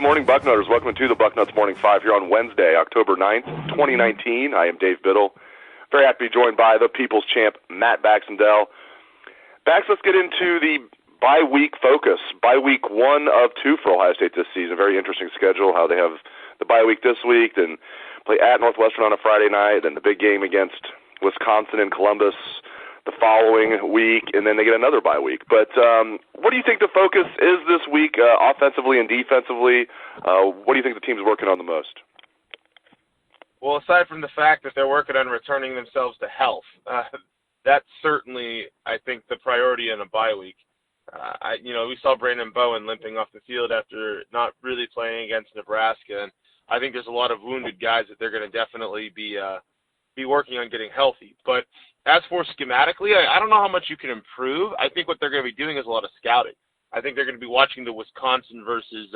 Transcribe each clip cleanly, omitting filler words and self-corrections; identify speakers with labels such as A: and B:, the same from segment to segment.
A: morning, Bucknutters. Welcome to the Bucknuts Morning 5 here on Wednesday, October 9th, 2019. I am Dave Biddle. Very happy to be joined by the People's Champ, Matt Baxendell. Bax, let's get into the bye-week focus. Bye-week 1 of 2 for Ohio State this season. Very interesting schedule, how they have the bye-week this week, then play at Northwestern on a Friday night, then the big game against Wisconsin and Columbus the following week, and then they get another bye week. But what do you think the focus is this week, offensively and defensively? What do you think the team's working on the most?
B: Well, aside from the fact that they're working on returning themselves to health, that's certainly, I think, the priority in a bye week. We saw Brandon Bowen limping off the field after not really playing against Nebraska, and I think there's a lot of wounded guys that they're going to definitely be working on getting healthy. But as for schematically, I don't know how much you can improve. I think what they're going to be doing is a lot of scouting. I think they're going to be watching the Wisconsin versus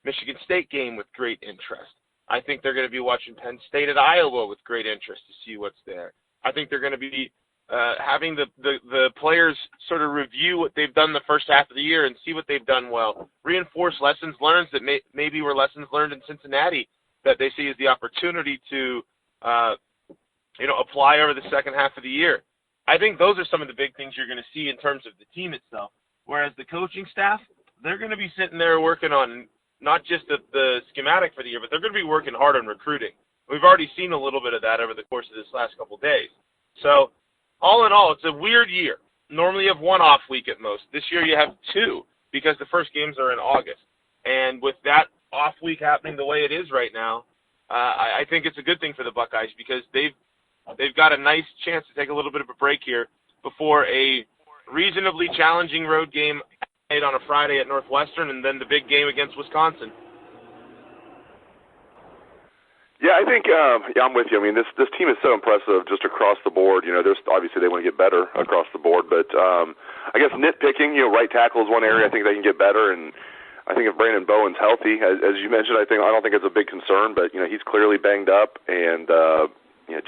B: Michigan State game with great interest. I think they're going to be watching Penn State at Iowa with great interest to see what's there. I think they're going to be having the players sort of review what they've done the first half of the year and see what they've done well. Reinforce lessons learned that maybe were lessons learned in Cincinnati that they see as the opportunity to apply over the second half of the year. I think those are some of the big things you're going to see in terms of the team itself. Whereas the coaching staff, they're going to be sitting there working on not just the schematic for the year, but they're going to be working hard on recruiting. We've already seen a little bit of that over the course of this last couple of days. So all in all, it's a weird year. Normally you have one off week at most. This year you have 2 because the first games are in August. And with that off week happening the way it is right now, I think it's a good thing for the Buckeyes because they've got a nice chance to take a little bit of a break here before a reasonably challenging road game on a Friday at Northwestern and then the big game against Wisconsin.
A: Yeah, I think I'm with you. I mean, this team is so impressive just across the board. There's obviously they want to get better across the board, but I guess nitpicking, right tackle is one area I think they can get better, and I think if Brandon Bowen's healthy, as you mentioned, I don't think it's a big concern, but he's clearly banged up, and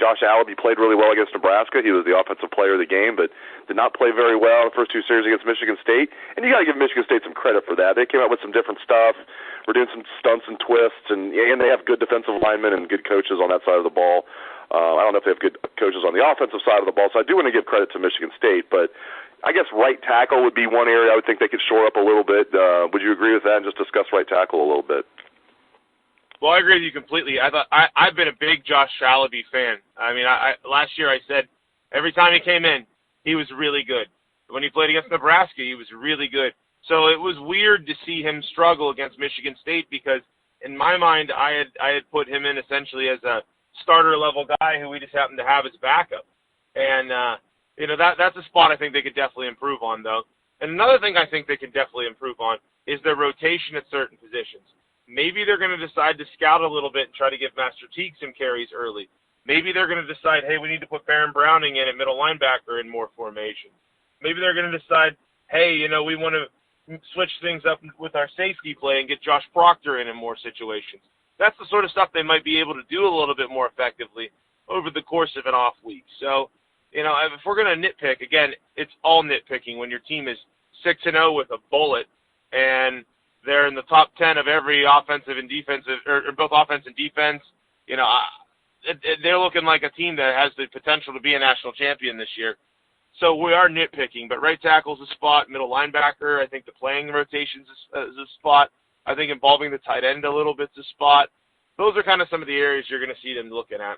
A: Josh Allen, he played really well against Nebraska. He was the offensive player of the game, but did not play very well in the first 2 series against Michigan State. And you got to give Michigan State some credit for that. They came out with some different stuff. We're doing some stunts and twists, and they have good defensive linemen and good coaches on that side of the ball. I don't know if they have good coaches on the offensive side of the ball, so I do want to give credit to Michigan State. But I guess right tackle would be one area I would think they could shore up a little bit. Would you agree with that and just discuss right tackle a little bit?
B: Well, I agree with you completely. I've been a big Josh Shalaby fan. I mean, last year I said every time he came in, he was really good. When he played against Nebraska, he was really good. So it was weird to see him struggle against Michigan State because, in my mind, I had put him in essentially as a starter-level guy who we just happened to have as backup. And, that's a spot I think they could definitely improve on, though. And another thing I think they could definitely improve on is their rotation at certain positions. Maybe they're going to decide to scout a little bit and try to give Master Teague some carries early. Maybe they're going to decide, hey, we need to put Baron Browning in at middle linebacker in more formation. Maybe they're going to decide, hey, we want to switch things up with our safety play and get Josh Proctor in more situations. That's the sort of stuff they might be able to do a little bit more effectively over the course of an off week. So, if we're going to nitpick, again, it's all nitpicking when your team is 6-0 with a bullet and they're in the top 10 of every offensive and defensive, or both offense and defense. They're looking like a team that has the potential to be a national champion this year. So we are nitpicking, but right tackle's a spot, middle linebacker, I think the playing rotations is a spot. I think involving the tight end a little bit's a spot. Those are kind of some of the areas you're going to see them looking at.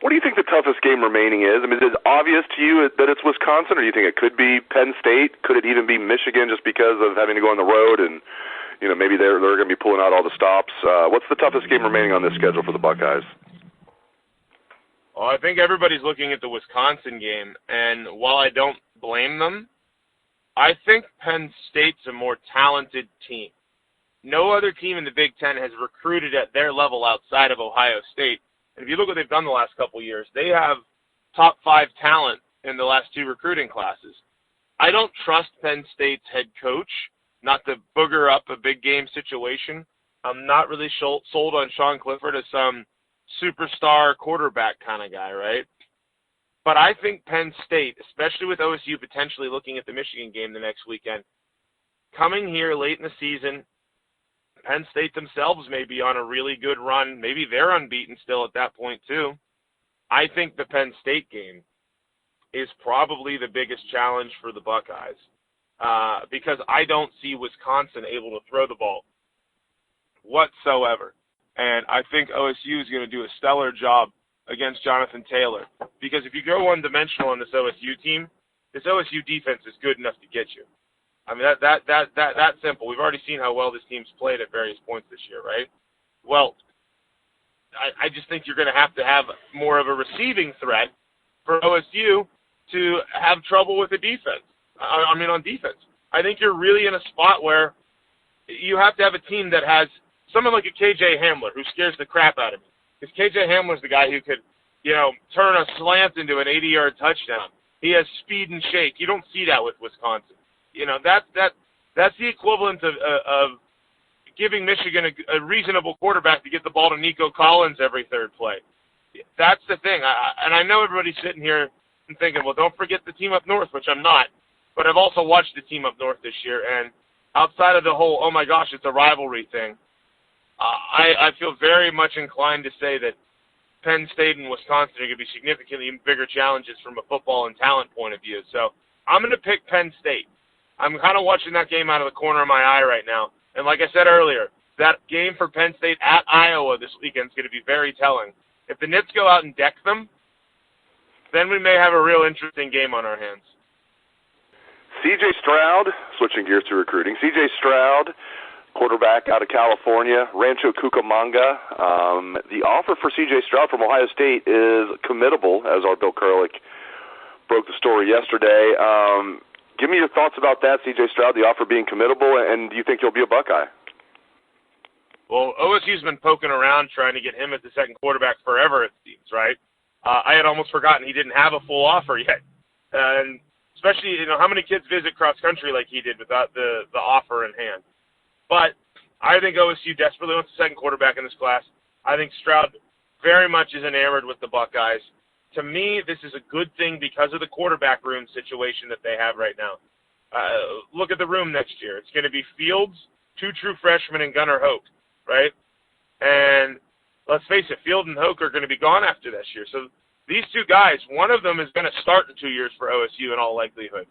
A: What do you think the toughest game remaining is? I mean, is it obvious to you that it's Wisconsin, or do you think it could be Penn State? Could it even be Michigan just because of having to go on the road and, maybe they're going to be pulling out all the stops? What's the toughest game remaining on this schedule for the Buckeyes?
B: Well, I think everybody's looking at the Wisconsin game, and while I don't blame them, I think Penn State's a more talented team. No other team in the Big Ten has recruited at their level outside of Ohio State. And if you look what they've done the last couple of years, they have top 5 talent in the last 2 recruiting classes. I don't trust Penn State's head coach not to booger up a big game situation. I'm not really sold on Sean Clifford as some superstar quarterback kind of guy, right? But I think Penn State, especially with OSU potentially looking at the Michigan game the next weekend, coming here late in the season, Penn State themselves may be on a really good run. Maybe they're unbeaten still at that point too. I think the Penn State game is probably the biggest challenge for the Buckeyes because I don't see Wisconsin able to throw the ball whatsoever. And I think OSU is going to do a stellar job against Jonathan Taylor because if you go one-dimensional on this OSU team, this OSU defense is good enough to get you. I mean, that's simple. We've already seen how well this team's played at various points this year, right? Well, I just think you're going to have more of a receiving threat for OSU to have trouble with the defense. On defense. I think you're really in a spot where you have to have a team that has someone like a KJ Hamler who scares the crap out of me. Because KJ Hamler's the guy who could, turn a slant into an 80-yard touchdown. He has speed and shake. You don't see that with Wisconsin. That's the equivalent of giving Michigan a reasonable quarterback to get the ball to Nico Collins every third play. That's the thing. I know everybody's sitting here and thinking, well, don't forget the team up north, which I'm not. But I've also watched the team up north this year, and outside of the whole, oh my gosh, it's a rivalry thing, I feel very much inclined to say that Penn State and Wisconsin are going to be significantly bigger challenges from a football and talent point of view. So I'm going to pick Penn State. I'm kind of watching that game out of the corner of my eye right now. And like I said earlier, that game for Penn State at Iowa this weekend is going to be very telling. If the Nits go out and deck them, then we may have a real interesting game on our hands.
A: CJ Stroud, switching gears to recruiting. CJ Stroud, quarterback out of California, Rancho Cucamonga. The offer for CJ Stroud from Ohio State is committable, as our Bill Kurlick broke the story yesterday. Give me your thoughts about that, CJ Stroud, the offer being committable, and do you think he'll be a Buckeye?
B: Well, OSU's been poking around trying to get him as the second quarterback forever, it seems, right? I had almost forgotten he didn't have a full offer yet. And especially, how many kids visit cross-country like he did without the offer in hand? But I think OSU desperately wants a second quarterback in this class. I think Stroud very much is enamored with the Buckeyes. To me, this is a good thing because of the quarterback room situation that they have right now. Look at the room next year. It's going to be Fields, 2 true freshmen, and Gunnar Hoke, right? And let's face it, Fields and Hoke are going to be gone after this year. So these 2 guys, one of them is going to start in 2 years for OSU in all likelihood.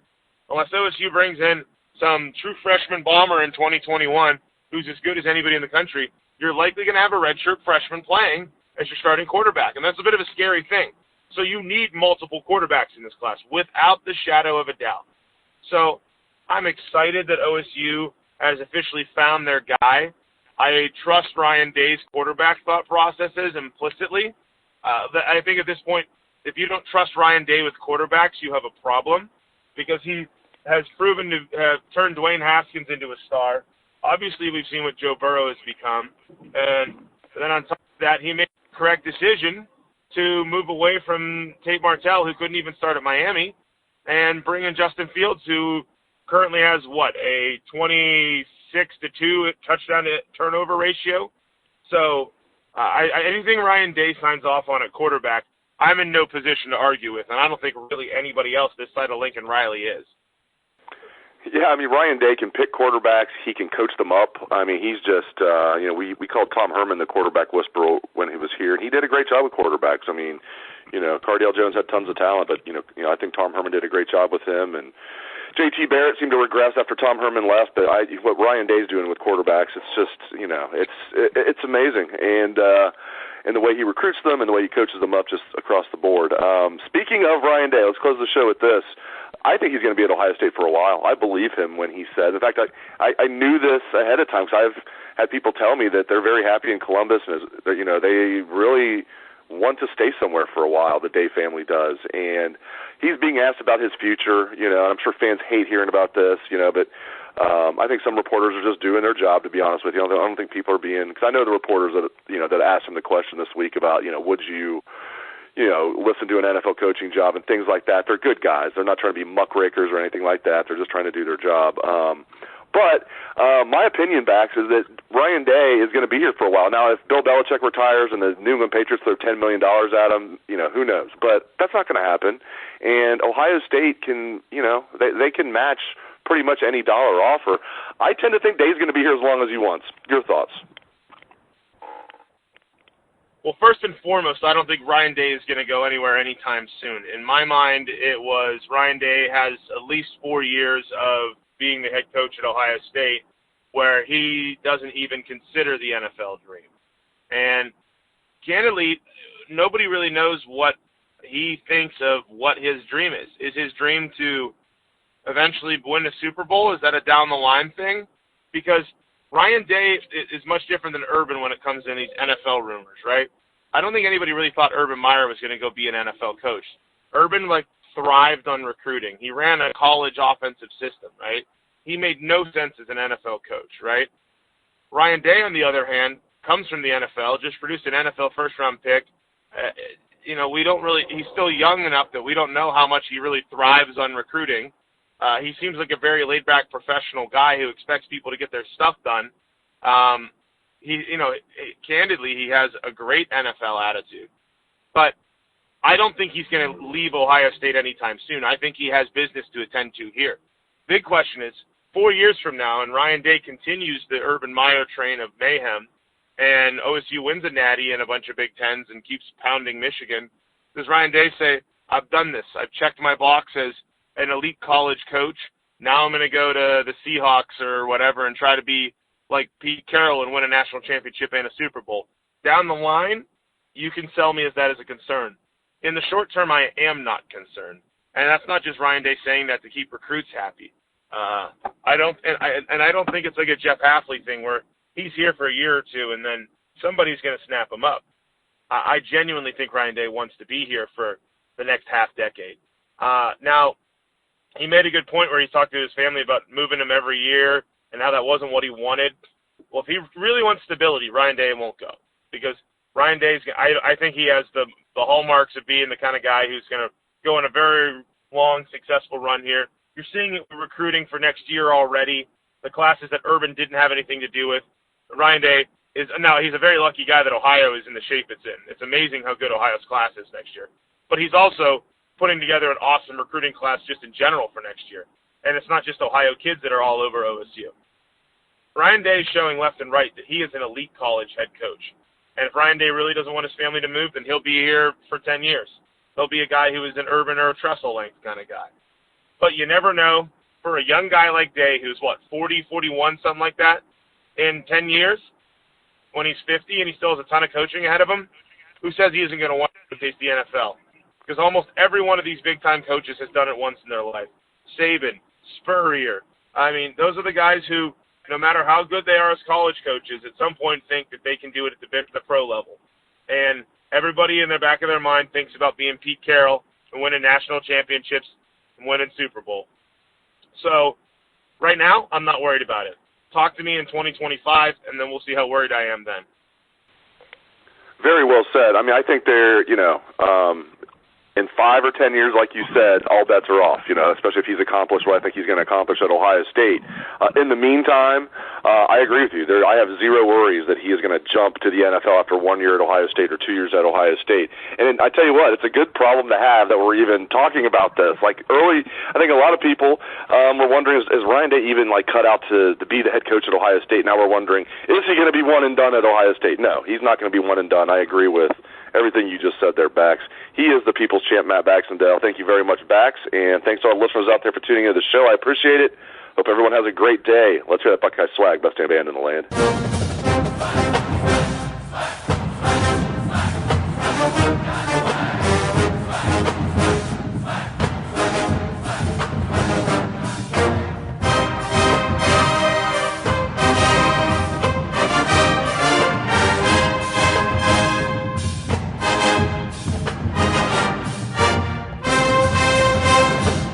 B: Unless OSU brings in some true freshman bomber in 2021 who's as good as anybody in the country, you're likely going to have a redshirt freshman playing as your starting quarterback. And that's a bit of a scary thing. So you need multiple quarterbacks in this class without the shadow of a doubt. So I'm excited that OSU has officially found their guy. I trust Ryan Day's quarterback thought processes implicitly. I think at this point, if you don't trust Ryan Day with quarterbacks, you have a problem because he has proven to have turned Dwayne Haskins into a star. Obviously, we've seen what Joe Burrow has become. And then on top of that, he made the correct decision to move away from Tate Martell, who couldn't even start at Miami, and bring in Justin Fields, who currently has, a 26-2 touchdown to turnover ratio. So anything Ryan Day signs off on at quarterback, I'm in no position to argue with, and I don't think really anybody else this side of Lincoln Riley is.
A: Yeah, Ryan Day can pick quarterbacks. He can coach them up. He's just, we called Tom Herman the quarterback whisperer when he was here, and he did a great job with quarterbacks. Cardale Jones had tons of talent, but, I think Tom Herman did a great job with him. And J.T. Barrett seemed to regress after Tom Herman left, but what Ryan Day's doing with quarterbacks, it's just, it's amazing. And the way he recruits them and the way he coaches them up just across the board. Speaking of Ryan Day, let's close the show with this. I think he's going to be at Ohio State for a while. I believe him when he says. In fact, I knew this ahead of time because I've had people tell me that they're very happy in Columbus and they really want to stay somewhere for a while. The Day family does, and he's being asked about his future. And I'm sure fans hate hearing about this. But I think some reporters are just doing their job. To be honest with you, I don't think people are being because I know the reporters that that asked him the question this week about would you listen to an NFL coaching job and things like that. They're good guys. They're not trying to be muckrakers or anything like that. They're just trying to do their job. But my opinion, Bax, is that Ryan Day is going to be here for a while. Now, if Bill Belichick retires and the New England Patriots throw $10 million at him, who knows? But that's not going to happen. And Ohio State can, they can match pretty much any dollar offer. I tend to think Dave's going to be here as long as he wants. Your thoughts?
B: Well, first and foremost, I don't think Ryan Day is going to go anywhere anytime soon. In my mind, it was Ryan Day has at least 4 years of being the head coach at Ohio State where he doesn't even consider the NFL dream. And candidly, nobody really knows what he thinks of what his dream is. Is his dream to eventually win a Super Bowl? Is that a down-the-line thing? Because Ryan Day is much different than Urban when it comes to these NFL rumors, right? I don't think anybody really thought Urban Meyer was going to go be an NFL coach. Urban, thrived on recruiting. He ran a college offensive system, right? He made no sense as an NFL coach, right? Ryan Day, on the other hand, comes from the NFL, just produced an NFL first-round pick. He's still young enough that we don't know how much he really thrives on recruiting. He seems like a very laid-back professional guy who expects people to get their stuff done. Candidly, he has a great NFL attitude. But I don't think he's going to leave Ohio State anytime soon. I think he has business to attend to here. Big question is, 4 years from now, and Ryan Day continues the Urban Meyer train of mayhem, and OSU wins a natty and a bunch of Big Tens and keeps pounding Michigan, does Ryan Day say, I've done this. I've checked my box as an elite college coach. Now I'm going to go to the Seahawks or whatever and try to be like Pete Carroll and win a national championship and a Super Bowl. Down the line, you can sell me as that as a concern. In the short term, I am not concerned. And that's not just Ryan Day saying that to keep recruits happy. I don't think it's like a Jeff Hafley thing where he's here for a year or two and then somebody's going to snap him up. I genuinely think Ryan Day wants to be here for the next half decade. Now, he made a good point where he talked to his family about moving him every year and how that wasn't what he wanted. Well, if he really wants stability, Ryan Day won't go because Ryan Day's. I think he has the hallmarks of being the kind of guy who's going to go on a very long, successful run here. You're seeing it with recruiting for next year already. The classes that Urban didn't have anything to do with. Ryan Day is now he's a very lucky guy that Ohio is in the shape it's in. It's amazing how good Ohio's class is next year. But he's also putting together an awesome recruiting class just in general for next year. And it's not just Ohio kids that are all over OSU. Ryan Day is showing left and right that he is an elite college head coach. And if Ryan Day really doesn't want his family to move, then he'll be here for 10 years. He'll be a guy who is an Urban or a Trestle length kind of guy. But you never know. For a young guy like Day, who's 40, 41, something like that, in 10 years, when he's 50 and he still has a ton of coaching ahead of him, who says he isn't going to want to taste the NFL? Because almost every one of these big-time coaches has done it once in their life. Saban, Spurrier. I mean, those are the guys who, no matter how good they are as college coaches, at some point think that they can do it at the pro level. And everybody in the back of their mind thinks about being Pete Carroll and winning national championships and winning Super Bowl. So right now, I'm not worried about it. Talk to me in 2025, and then we'll see how worried I am then.
A: Very well said. I mean, I think they're, in 5 or 10 years, like you said, all bets are off, especially if he's accomplished what I think he's going to accomplish at Ohio State. In the meantime, I agree with you. I have zero worries that he is going to jump to the NFL after 1 year at Ohio State or 2 years at Ohio State. And I tell you what, it's a good problem to have that we're even talking about this. Like early, I think a lot of people were wondering, is Ryan Day even cut out to be the head coach at Ohio State? Now we're wondering, is he going to be one and done at Ohio State? No, he's not going to be one and done. I agree with everything you just said there, Bax. He is the people's champ, Matt Baxendell. Thank you very much, Bax, and thanks to our listeners out there for tuning into the show. I appreciate it. Hope everyone has a great day. Let's hear that Buckeye swag. Best damn band in the land.